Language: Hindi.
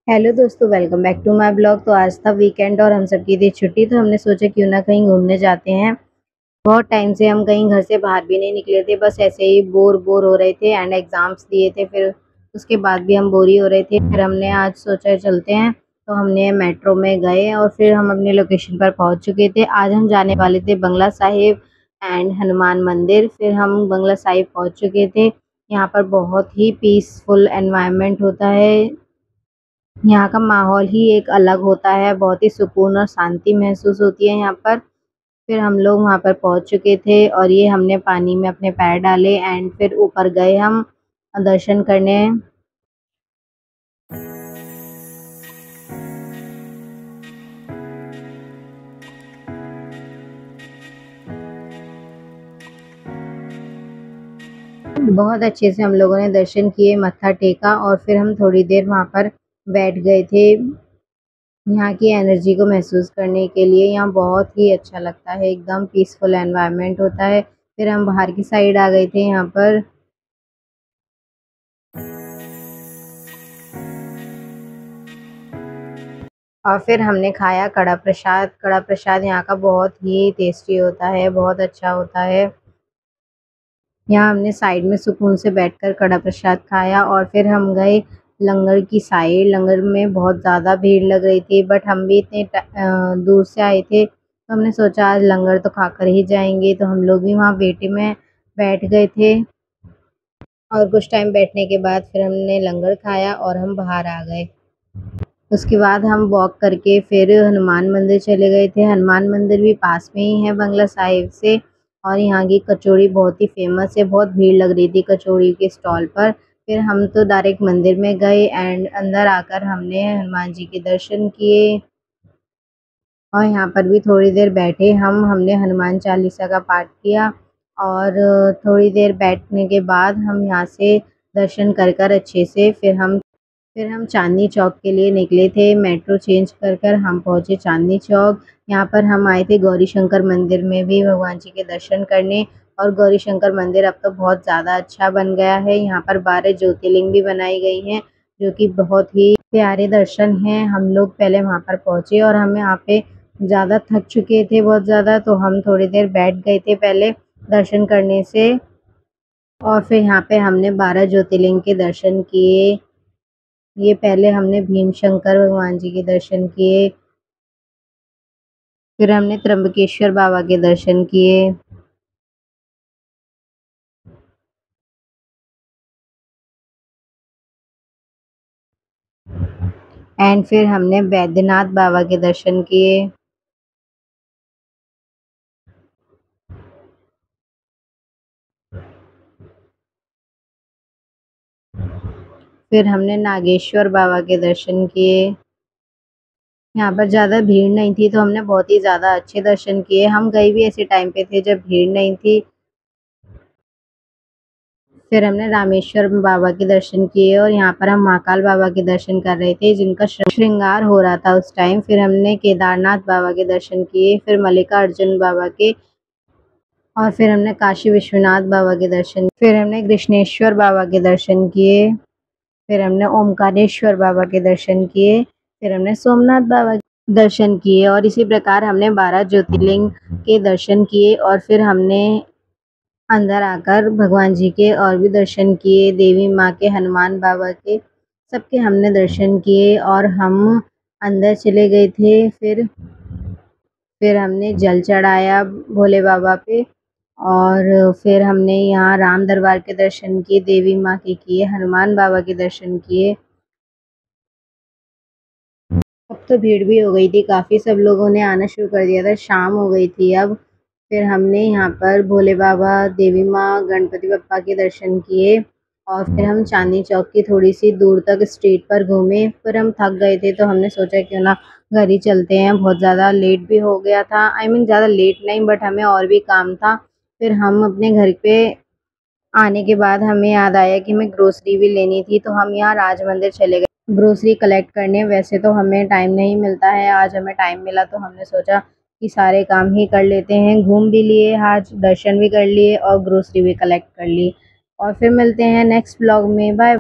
हेलो दोस्तों, welcome back to my blog. तो आज था वीकेंड और हम सबकी थी छुट्टी, तो हमने सोचा क्यों ना कहीं घूमने जाते हैं। बहुत टाइम से हम कहीं घर से बाहर भी नहीं निकले थे, बस ऐसे ही बोर बोर हो रहे थे एंड एग्जाम्स दिए थे। फिर उसके बाद भी हम बोर ही हो रहे थे। फिर हमने आज सोचा चलते हैं, तो हमने मेट्रो में गए और फिर हम अपने लोकेशन पर पहुंच चुके थे। आज हम जाने वाले थे बंगला साहिब एंड हनुमान मंदिर। फिर हम बंगला साहिब पहुंच चुके थे। यहाँ पर बहुत ही पीसफुल एनवायरनमेंट होता है। यहाँ का माहौल ही एक अलग होता है, बहुत ही सुकून और शांति महसूस होती है यहाँ पर। फिर हम लोग वहाँ पर पहुँच चुके थे और ये हमने पानी में अपने पैर डाले एंड फिर ऊपर गए हम दर्शन करने। बहुत अच्छे से हम लोगों ने दर्शन किए, मत्था टेका और फिर हम थोड़ी देर वहाँ पर बैठ गए थे यहाँ की एनर्जी को महसूस करने के लिए। यहाँ बहुत ही अच्छा लगता है, एकदम पीसफुल एनवायरनमेंट होता है। फिर हम बाहर की साइड आ गए थे यहाँ पर। और फिर हमने खाया कड़ा प्रसाद। कड़ा प्रसाद यहाँ का बहुत ही टेस्टी होता है, बहुत अच्छा होता है। यहाँ हमने साइड में सुकून से बैठकर कड़ा प्रसाद खाया और फिर हम गए लंगर की साइड। लंगर में बहुत ज़्यादा भीड़ लग रही थी, बट हम भी इतने दूर से आए थे, तो हमने सोचा आज लंगर तो खाकर ही जाएंगे। तो हम लोग भी वहाँ वेटिंग में बैठ गए थे और कुछ टाइम बैठने के बाद फिर हमने लंगर खाया और हम बाहर आ गए। उसके बाद हम वॉक करके फिर हनुमान मंदिर चले गए थे। हनुमान मंदिर भी पास में ही है बंगला साहिब से। और यहाँ की कचौड़ी बहुत ही फेमस है, बहुत भीड़ लग रही थी कचौड़ी के स्टॉल पर। फिर हम तो डायरेक्ट मंदिर में गए एंड अंदर आकर हमने हनुमान जी के दर्शन किए और यहाँ पर भी थोड़ी देर बैठे हमने हनुमान चालीसा का पाठ किया। और थोड़ी देर बैठने के बाद हम यहाँ से दर्शन कर अच्छे से फिर हम चांदनी चौक के लिए निकले थे। मेट्रो चेंज कर हम पहुँचे चांदनी चौक। यहाँ पर हम आए थे गौरी शंकर मंदिर में भी भगवान जी के दर्शन करने। और गौरी शंकर मंदिर अब तो बहुत ज़्यादा अच्छा बन गया है। यहाँ पर 12 ज्योतिर्लिंग भी बनाई गई हैं, जो कि बहुत ही प्यारे दर्शन हैं। हम लोग पहले वहाँ पर पहुँचे और हम यहाँ पे ज़्यादा थक चुके थे, बहुत ज़्यादा, तो हम थोड़ी देर बैठ गए थे पहले दर्शन करने से। और फिर यहाँ पे हमने 12 ज्योतिर्लिंग के दर्शन किए। ये पहले हमने भीम शंकर भगवान जी के दर्शन किए, फिर हमने त्र्यंबकेश्वर बाबा के दर्शन किए। एंड फिर हमने बैद्यनाथ बाबा के दर्शन किए। फिर हमने नागेश्वर बाबा के दर्शन किए। यहाँ पर ज़्यादा भीड़ नहीं थी, तो हमने बहुत ही ज़्यादा अच्छे दर्शन किए। हम गए भी ऐसे टाइम पे थे जब भीड़ नहीं थी। फिर हमने रामेश्वर बाबा के दर्शन किए और यहाँ पर हम महाकाल बाबा के दर्शन कर रहे थे, जिनका श्रृंगार हो रहा था उस टाइम। फिर हमने केदारनाथ बाबा के दर्शन किए, फिर मल्लिकार्जुन बाबा के, और फिर हमने काशी विश्वनाथ बाबा के दर्शन, फिर हमने कृष्णेश्वर बाबा के दर्शन किए, फिर हमने ओमकारेश्वर बाबा के दर्शन किए, फिर हमने सोमनाथ बाबा के दर्शन किए। और इसी प्रकार हमने 12 ज्योतिर्लिंग के दर्शन किए और फिर हमने अंदर आकर भगवान जी के और भी दर्शन किए, देवी माँ के, हनुमान बाबा के, सबके हमने दर्शन किए और हम अंदर चले गए थे। फिर हमने जल चढ़ाया भोले बाबा पे और फिर हमने यहाँ राम दरबार के दर्शन किए, देवी माँ के किए, हनुमान बाबा के दर्शन किए। अब तो भीड़ भी हो गई थी काफ़ी, सब लोगों ने आना शुरू कर दिया था, शाम हो गई थी अब। फिर हमने यहाँ पर भोले बाबा, देवी माँ, गणपति बप्पा के दर्शन किए और फिर हम चांदनी चौक की थोड़ी सी दूर तक स्ट्रीट पर घूमे। फिर हम थक गए थे, तो हमने सोचा क्यों ना घर ही चलते हैं, बहुत ज़्यादा लेट भी हो गया था। आई मीन ज़्यादा लेट नहीं, बट हमें और भी काम था। फिर हम अपने घर पे आने के बाद हमें याद आया कि हमें ग्रोसरी भी लेनी थी, तो हम यहाँ राज मंदिर चले गए ग्रोसरी कलेक्ट करने। वैसे तो हमें टाइम नहीं मिलता है, आज हमें टाइम मिला तो हमने सोचा कि सारे काम ही कर लेते हैं। घूम भी लिए, आज दर्शन भी कर लिए और ग्रोसरी भी कलेक्ट कर ली। और फिर मिलते हैं नेक्स्ट ब्लॉग में। बाय।